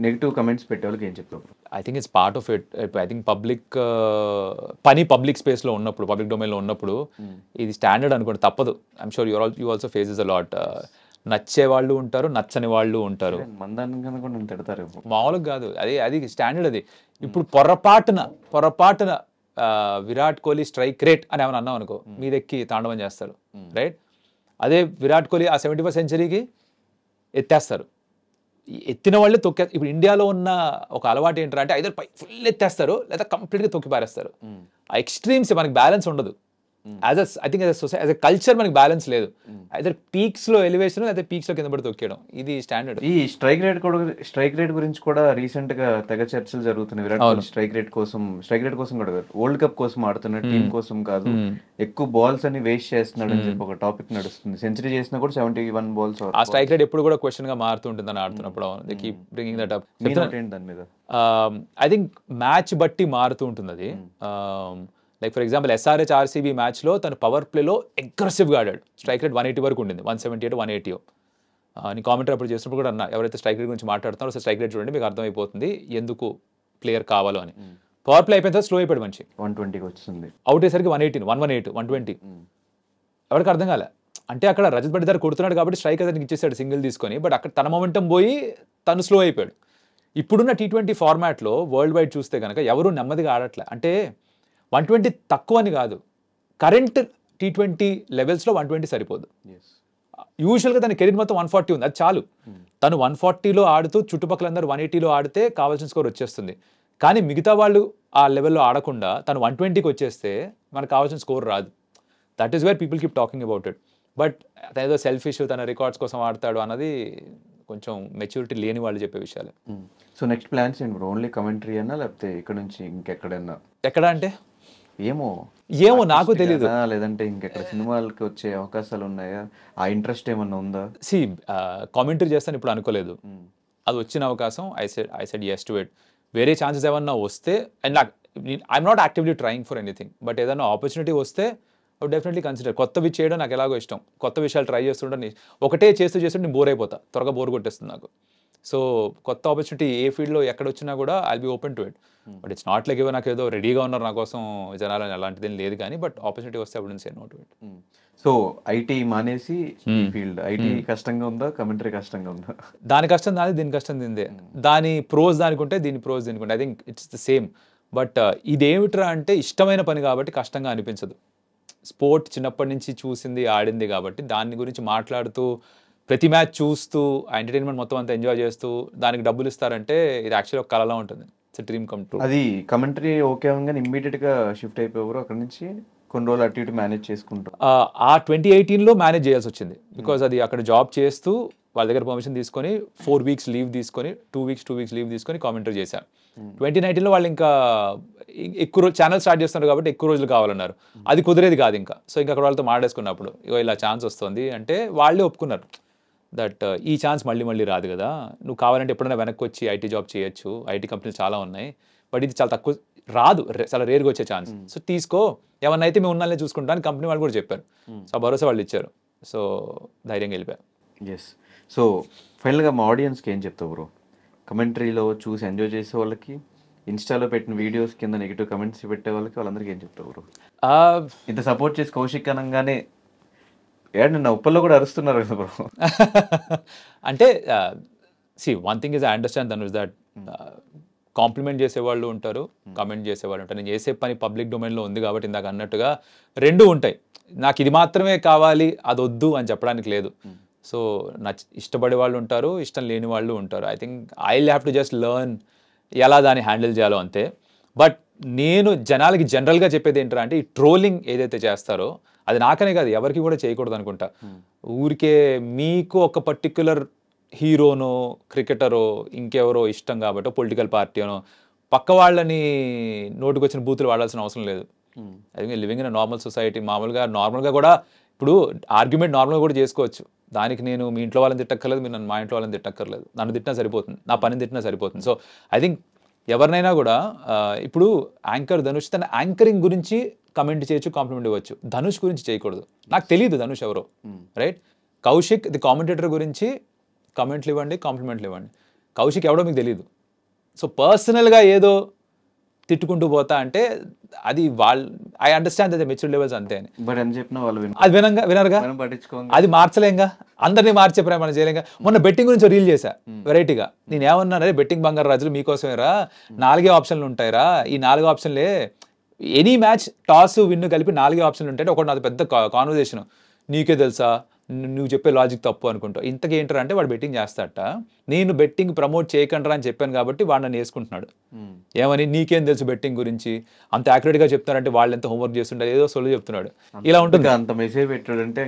Negative comments పెట్టే వాళ్ళకి ఏం చెప్తావు? I think it's part of it. I think public స్పేస్లో ఉన్నప్పుడు, పబ్లిక్ డొమైన్లో ఉన్నప్పుడు ఇది స్టాండర్డ్ అనుకోండి, తప్పదు. I'm sure you also faces a lot. నచ్చే వాళ్ళు ఉంటారు, నచ్చని వాళ్ళు ఉంటారు. మందాన్ని కూడా తిడతారు. మామూలుగా కాదు, అది స్టాండర్డ్. అది ఇప్పుడు పొరపాటున విరాట్ కోహ్లీ స్ట్రైక్ రేట్ అని ఏమైనా అన్నాం అనుకో, మీదెక్కి తాండవం చేస్తారు, రైట్? అదే విరాట్ కోహ్లీ ఆ 75వ సెంచరీకి ఎత్తేస్తారు. ఎత్తిన వాళ్ళే ఇప్పుడు ఇండియాలో ఉన్న ఒక అలవాటు ఏంటంటే అంటే ఐదర్ ఫుల్ ఎత్తేస్తారు లేదా కంప్లీట్గా తొక్కి పారేస్తారు. ఆ ఎక్స్ట్రీమ్స్ మనకి బ్యాలెన్స్ ఉండదు. I think as a culture మనకి బ్యాలెన్స్ లేదు. ఐదర్ పీక్స్ లో ఎలివేషన్ లేదా పీక్స్ లో కింద పడి తొక్కేయడం, ఇది స్టాండర్డ్. ఈ స్ట్రైక్ రేట్ గురించి కూడా రీసెంట్ గా తెగ చర్చలు జరుగుతున్నాయి. విరాట్ కోహ్లీ స్ట్రైక్ రేట్ కోసం కూడా వరల్డ్ కప్ కోసం ఆడుతున్నాడు, టీం కోసం కాదు. ఎక్కువ బాల్స్ అని వేస్ట్ చేస్తున్నాడు అని చెప్పి ఒక టాపిక్ నడుస్తుంది. సెంచరీ చేసినా కూడా 71 balls. ఆ స్ట్రైక్ రేట్ ఎప్పుడు కూడా క్వశ్చన్ గా మారుతుంటుంది అని ఆడుతున్నప్పుడు. They keep bringing that up. దాని మీద ఐ థింక్ మ్యాచ్ బట్టి మారుతూ ఉంటుంది అది. Like for example SRH RCB మ్యాచ్లో తను పవర్ ప్లేలో అగ్రెసివ్గా ఆడాడు. స్ట్రైక్ రేట్ 180 వరకు ఉండింది, 178 180. నీ కామెంటరీ అప్పుడు చేసినప్పుడు కూడా అన్నా, ఎవరైతే స్ట్రైక్ రేట్ గురించి మాట్లాడుతున్నారో అసలు స్ట్రైక్ రేట్ చూడండి, మీకు అర్థమైపోతుంది ఎందుకు ప్లేయర్ కావాలో అని. పవర్ ప్లే అయిపోయిన తర్వాత స్లో అయిపోయాడు మనిషి, 120 వచ్చింది. అవుట్ అయ్యేసరికి 118 120. ఎవరికి అర్థం కాలే. అంటే అక్కడ రజత్ పటిదార్ కొడుతున్నాడు కాబట్టి స్ట్రైక్ అతనికి ఇచ్చేసాడు సింగిల్ తీసుకొని, బట్ అక్కడ తన మొమెంటం పోయి తను స్లో అయిపోయాడు. ఇప్పుడున్న T20 ఫార్మాట్లో వరల్డ్ వైడ్ చూస్తే కనుక ఎవరు నెమ్మదిగా ఆడట్లే. అంటే 120 తక్కువ అని కాదు, కరెంట్ T20 లెవెల్స్లో 120 సరిపోదు. యూజువల్గా తన కెరీర్ మొత్తం 140 ఉంది, అది చాలు. తను 140లో ఆడుతూ చుట్టుపక్కల అందరూ 180లో ఆడితే కావాల్సిన స్కోర్ వచ్చేస్తుంది. కానీ మిగతా వాళ్ళు ఆ లెవెల్లో ఆడకుండా తను 120కి వచ్చేస్తే మనకు కావాల్సిన స్కోర్ రాదు. That is where people keep talking about it. But అదేదో సెల్ఫిష్, తన రికార్డ్స్ కోసం ఆడతాడు అన్నది కొంచెం మెచ్యూరిటీ లేని వాళ్ళు చెప్పే విషయాలు. సో నెక్స్ట్ ప్లాన్స్ ఏంటి బ్రో? ఓన్లీ కమెంటరీ అన్నా లేకపోతే ఇక్కడ నుంచి ఇంకెక్కడైనా? ఎక్కడ అంటే ఏమో నాకు తెలియదు. లేదంటే ఇంకెక్కడ సినిమాలకి వచ్చే అవకాశాలు ఉన్నాయా? ఆ ఇంట్రెస్ట్ ఏమన్నా ఉందా? కామెంటరీ చేస్తాను ఇప్పుడు అనుకోలేదు. అది వచ్చిన అవకాశం I said yes to it. వేరే ఛాన్సెస్ ఏమన్నా వస్తే, and I'm not actively trying for anything, but ఏదైనా ఆపర్చునిటీ వస్తే ఐ డెఫినెట్లీ కన్సిడర్. కొత్తవి చేయడం నాకు ఎలాగో ఇష్టం, కొత్త విషయాలు ట్రై చేస్తుంటే ఒకటే చేస్తుంటే నేను బోర్ అయిపోతా, త్వరగా బోర్ కొట్టేస్తుంది నాకు. సో కొత్త ఆపర్చునిటీ ఏ ఫీల్డ్లో ఎక్కడ వచ్చినా కూడా I'll be open to it. But it's not like నాకు ఏదో రెడీగా ఉన్నారు నా కోసం జనాలని, అలాంటిది లేదు. కానీ బట్ ఆపర్చునిటీ వస్తే అప్పుడు say no to it. So IT మానేసి ఫీల్డ్, ఐటీ కష్టంగా ఉందా, కమెంటరీ కష్టంగా ఉందా? దాని కష్టం దాని, దీని కష్టం దీనిదే. దాని ప్రోస్ దానికి ఉంటే దీని ప్రోస్ దీనికి ఉంటే I think it's the same. But ఇదేమిట్రా అంటే ఇష్టమైన పని కాబట్టి కష్టంగా అనిపించదు. స్పోర్ట్ చిన్నప్పటి నుంచి చూసింది ఆడింది కాబట్టి దాని గురించి మాట్లాడుతూ ప్రతి మ్యాచ్ చూస్తూ ఆ ఎంటర్టైన్మెంట్ మొత్తం అంతా ఎంజాయ్ చేస్తూ దానికి డబ్బులు ఇస్తారంటే ఇది యాక్చువల్లీ ఒక కళలా ఉంటుంది. It's dream come true. అది కమెంటరీ ఓకే అవగానే ఇమ్మీడియట్గా షిఫ్ట్ అయిపోయారు అక్కడ నుంచి, కొన్ని రోజులు అటు ఇటు మేనేజ్ చేసుకుంటారు. ఆ 2018లో మేనేజ్ చేయాల్సి వచ్చింది. బికాజ్ అది అక్కడ జాబ్ చేస్తూ వాళ్ళ దగ్గర పర్మిషన్ తీసుకొని 4 weeks లీవ్ తీసుకొని 2 weeks లీవ్ తీసుకొని కామెంటరీ చేశాను. 2019లో వాళ్ళు ఇంకా ఎక్కువ రోజు ఛానల్ స్టార్ట్ చేస్తున్నారు కాబట్టి ఎక్కువ రోజులు కావాలన్నారు. అది కుదిరేది కాదు ఇంకా. సో ఇంకా అక్కడ వాళ్ళతో మాట్లాడేసుకున్నప్పుడు ఇగో ఇలా ఛాన్స్ వస్తుంది అంటే వాళ్ళే ఒప్పుకున్నారు దట్ ఈ ఛాన్స్ మళ్ళీ రాదు కదా, నువ్వు కావాలంటే ఎప్పుడైనా వెనక్కి వచ్చి ఐటీ జాబ్ చేయొచ్చు, ఐటీ కంపెనీలు చాలా ఉన్నాయి, బట్ ఇది చాలా తక్కువ, రాదు, చాలా రేర్గా వచ్చే ఛాన్స్. సో తీసుకో, ఏమన్నా అయితే మేము ఉన్నాళ్ళే చూసుకుంటాను కంపెనీ వాళ్ళు కూడా చెప్పారు. సో ఆ భరోసా వాళ్ళు ఇచ్చారు. సో ధైర్యంగా వెళ్ళిపోయా. ఎస్. సో ఫైనల్గా మా ఆడియన్స్కి ఏం చెప్తావు బ్రో? కమెంటరీలో చూసి ఎంజాయ్ చేసే వాళ్ళకి, ఇన్స్టాలో పెట్టిన వీడియోస్ కింద నెగిటివ్ కమెంట్స్ పెట్టే వాళ్ళకి, వాళ్ళందరికీ ఏం చెప్తావు బ్రో? ఇంత సపోర్ట్ చేసి కౌశిక్ అనగానే నిన్న ఉప్పల్లో కూడా అరుస్తున్నారు కదా బ్రో. అంటే one thing is I understand that that complement చేసేవాళ్ళు ఉంటారు, కామెంట్ చేసేవాళ్ళు ఉంటారు. నేను చేసే పని పబ్లిక్ డొమైన్లో ఉంది కాబట్టి ఇందాక అన్నట్టుగా రెండు ఉంటాయి. నాకు ఇది మాత్రమే కావాలి అది వద్దు అని చెప్పడానికి లేదు. సో ఇష్టపడే వాళ్ళు ఉంటారు, ఇష్టం లేని వాళ్ళు ఉంటారు. I think I will have to just learn ఎలా దాన్ని హ్యాండిల్ చేయాలో అంతే. బట్ నేను జనాలకి జనరల్గా చెప్పేది ఏంటంటే ఈ ట్రోలింగ్ ఏదైతే చేస్తారో అది నాకనే కాదు ఎవరికి కూడా చేయకూడదు అనుకుంటా. ఊరికే మీకు ఒక పర్టిక్యులర్ హీరోనో క్రికెటరో ఇంకెవరో ఇష్టం కాబట్టి పొలిటికల్ పార్టీనో పక్క వాళ్ళని నోటుకొచ్చిన బూతులు వాడాల్సిన అవసరం లేదు. I think living in normal society, నార్మల్గా కూడా ఇప్పుడు ఆర్గ్యుమెంట్ నార్మల్గా కూడా చేసుకోవచ్చు. దానికి నేను మీ ఇంట్లో వాళ్ళని తిట్టక్కర్లేదు, మీరు నన్ను మా ఇంట్లో వాళ్ళని తిట్టక్కర్లేదు, నన్ను తిట్టినా సరిపోతుంది, నా పని తిట్టినా సరిపోతుంది. సో ఐ థింక్ ఎవరినైనా కూడా ఇప్పుడు యాంకర్ ధనుష్ తన యాంకరింగ్ గురించి కమెంట్ చేయొచ్చు, కాంప్లిమెంట్ ఇవ్వచ్చు, ధనుష్ గురించి చేయకూడదు. నాకు తెలియదు ధనుష్ ఎవరో, రైట్? కౌశిక్ ది కామెంటేటర్ గురించి కమెంట్లు ఇవ్వండి, కాంప్లిమెంట్లు ఇవ్వండి. కౌశిక్ ఎవడో మీకు తెలియదు. సో పర్సనల్గా ఏదో తిట్టుకుంటూ పోతా అంటే అది వాళ్ళు I understand the mature levels అంతే అని. బట్ అని చెప్పిన వాళ్ళు అది వినరుగా, పట్టించుకోండి. అది మార్చలేంగా, అందరినీ మార్చే ప్రయత్నం చేయలేంగా. మొన్న బెట్టింగ్ గురించి రీల్ చేశా వెరైటీగా. నేను ఏమన్నా బెట్టింగ్ బంగారు రాజులు మీకోసమేరా, 4 ఆప్షన్లు ఉంటాయిరా, ఈ 4 ఆప్షన్లే ఎనీ మ్యాచ్ టాస్ విన్ను కలిపి 4 ఆప్షన్లు ఉంటాయి. ఒకటి నాది పెద్ద కాన్వర్జేషన్, నీకే తెలుసా నువ్వు చెప్పే లాజిక్ తప్పు అనుకుంటావు. ఇంతకీ ఏంటరా అంటే వాడు బెట్టింగ్ చేస్తాడట, నేను బెట్టింగ్ ప్రమోట్ చేయకండి అని చెప్పాను కాబట్టి వాడు నన్ను వేసుకుంటున్నాడు. ఏమని నీకేం తెలుసు బెట్టింగ్ గురించి, అంత యాక్యురేట్గా చెప్తున్నారంటే వాళ్ళు ఎంత హోంవర్క్ చేస్తుంటారు, ఏదో సొల్లు చెప్తున్నాడు. ఇలా ఉంటుంది. అంత మెసేజ్ పెట్టాడంటే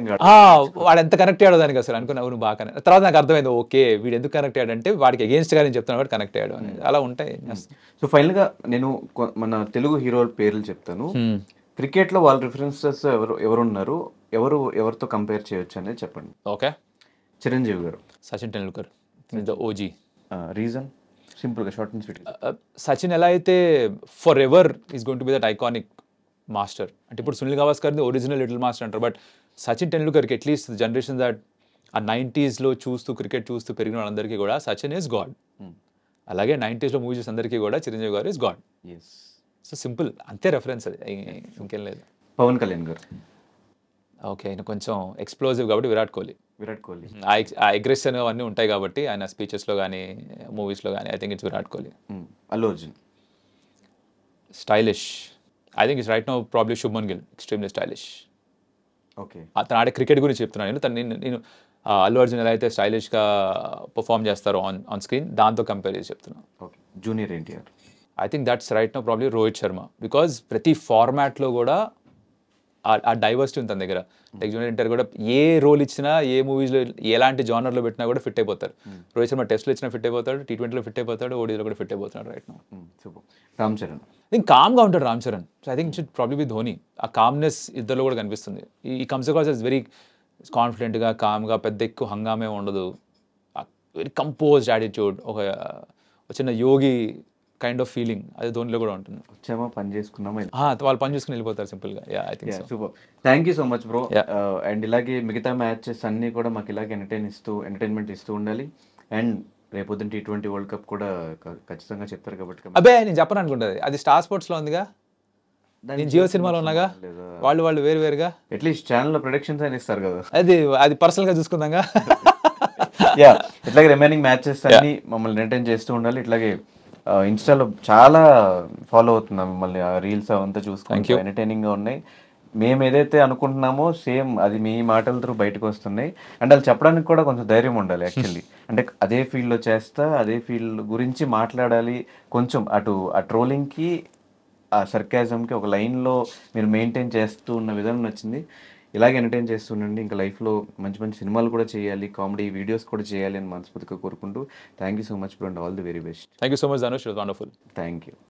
వాడు ఎంత కనెక్ట్ అయ్యాడో దానికి అసలు అనుకున్నావు నువ్వు బాగా. తర్వాత నాకు అర్థమైంది, ఓకే వీడు ఎందుకు కనెక్ట్ అయ్యాడంటే వాడికి అగేన్స్ట్ గా నేను చెప్తున్నాను కాబట్టి కనెక్ట్ అయ్యాడు అని. అలా ఉంటాయి. సో ఫైనల్ గా నేను మన తెలుగు హీరోల పేర్లు చెప్తాను. క్రికెట్ లో వాళ్ళ రిఫరెన్సెస్ ఎవరున్నారు, ఎవరితో కంపేర్ చేయొచ్చు అనేది చెప్పండి. ఓకే, చిరంజీవి గారు, Sachin Tendulkar the OG. Reason simple గా షార్ట్ అండ్ స్వీట్. సచిన్ ఎలా అయితే for ever is going to be that iconic master అంటే ఇప్పుడు సునీల్ గవాస్కర్ది ఒరిజినల్ లిటిల్ మాస్టర్ అంటారు. బట్ సచిన్ టెండూల్కర్కి అట్లీస్ట్ జనరేషన్ దట్ ఆ 90s చూస్తూ క్రికెట్ చూస్తూ పెరిగిన వాళ్ళందరికీ కూడా సచిన్ ఈజ్ గాడ్. అలాగే 90s మూవీస్ అందరికీ కూడా చిరంజీవి గారు ఈజ్ గాడ్. సో సింపుల్, అంతే రెఫరెన్స్, అది ఇంకేం లేదు. పవన్ కళ్యాణ్ గారు, ఓకే ఆయన కొంచెం ఎక్స్ప్లోజివ్ కాబట్టి విరాట్ కోహ్లీ. ఆ అగ్రెషన్ అవన్నీ ఉంటాయి కాబట్టి ఆయన స్పీచెస్లో కానీ మూవీస్లో కానీ I think it's Virat Kohli. Allu Arjun, stylish. I think it's right now probably Shubman Gill, extremely stylish. Okay, అతను ఆడే క్రికెట్ గురించి చెప్తున్నాను నేను అల్లు అర్జున్ ఎలా అయితే స్టైలిష్గా పర్ఫామ్ చేస్తారో ఆన్ స్క్రీన్ దాంతో కంపేర్ చేసి చెప్తున్నాను. Okay, junior NTR. I think that's right now probably Rohit Sharma. Because ప్రతి ఫార్మాట్లో కూడా ఆ డైవర్సిటీ ఉంది తన దగ్గర. లైక్ జూనియర్ ఎన్టీఆర్ కూడా ఏ రోల్ ఇచ్చినా, ఏ మూవీస్లో ఎలాంటి జానర్లో పెట్టినా కూడా ఫిట్ అయిపోతారు. రోహిత్ శర్మ టెస్ట్లో ఇచ్చినా ఫిట్ అయిపోతాడు, T20లో ఫిట్ అయిపోతాడు, ఓడీలో కూడా ఫిట్ అయిపోతున్నాడు right now. Ram Charan, I think కామ్గా ఉంటాడు Ram Charan. So I think it probably be Dhoni. ఆ కామ్నెస్ ఇద్దరిలో కూడా కనిపిస్తుంది. He comes across as very కాన్ఫిడెంట్గా, కామ్గా, పెద్ద ఎక్కువ హంగామే ఉండదు. వెరీ కంపోజ్డ్ యాటిట్యూడ్, ఒక చిన్న యోగి కైండ్ ఆఫ్ ఫీలింగ్ అది ధోనిలో కూడా ఉంటుంది. వచ్చామా పని చేసుకున్నామా, వాళ్ళు పని చేసుకుని వెళ్ళిపోతారు సింపుల్గా. I think super. Thank you so much bro. And ఇలాగే మిగతా మ్యాచెస్ అన్నీ కూడా మాకు ఇలాగే ఎంటర్టైన్మెంట్ ఇస్తూ ఉండాలి. అండ్ రేపొద్దున T20 వరల్డ్ కప్ కూడా ఖచ్చితంగా చెప్తారు కాబట్టి. అబ్బే నేను చెప్పను అనుకుంటుంది, అది స్టార్ స్పోర్ట్స్లో ఉందిగా, నేను జియో సినిమాలో ఉన్నాగా, వాళ్ళు వేరుగా అట్లీస్ట్ ఛానల్లో ప్రొడక్షన్స్ అని ఇస్తారు కదా, అది పర్సనల్గా చూసుకుందాంగా. ఇట్లాగే రిమైనింగ్ మ్యాచెస్ అన్ని మమ్మల్ని ఎంటర్టైన్ చేస్తూ ఉండాలి. ఇట్లాగే ఇన్స్టాలో చాలా ఫాలో అవుతున్నాం మిమ్మల్ని, రీల్స్ అవంతా చూసుకుంటూ ఎంటర్టైనింగ్గా ఉన్నాయి. మేము ఏదైతే అనుకుంటున్నామో సేమ్ అది మీ మాటల త్రూ బయటకు వస్తున్నాయి. అండ్ అది చెప్పడానికి కూడా కొంచెం ధైర్యం ఉండాలి యాక్చువల్లీ. అంటే అదే ఫీల్డ్లో చేస్తా, అదే ఫీల్డ్ గురించి మాట్లాడాలి. కొంచెం ఆ ట్రోలింగ్కి, ఆ సర్కాజంకి ఒక లైన్లో మీరు మెయింటైన్ చేస్తూ ఉన్న విధానం నచ్చింది. ఇలాగే ఎంటర్టైన్ చేస్తుండండి. ఇంకా లైఫ్లో మంచి మంచి సినిమాలు కూడా చేయాలి, కామెడీ వీడియోస్ కూడా చేయాలి అని మనస్ఫూర్తిగా కోరుకుంటూ thank you so much bro and all the very best. Thank you so much Dhanush, it was wonderful. Thank you.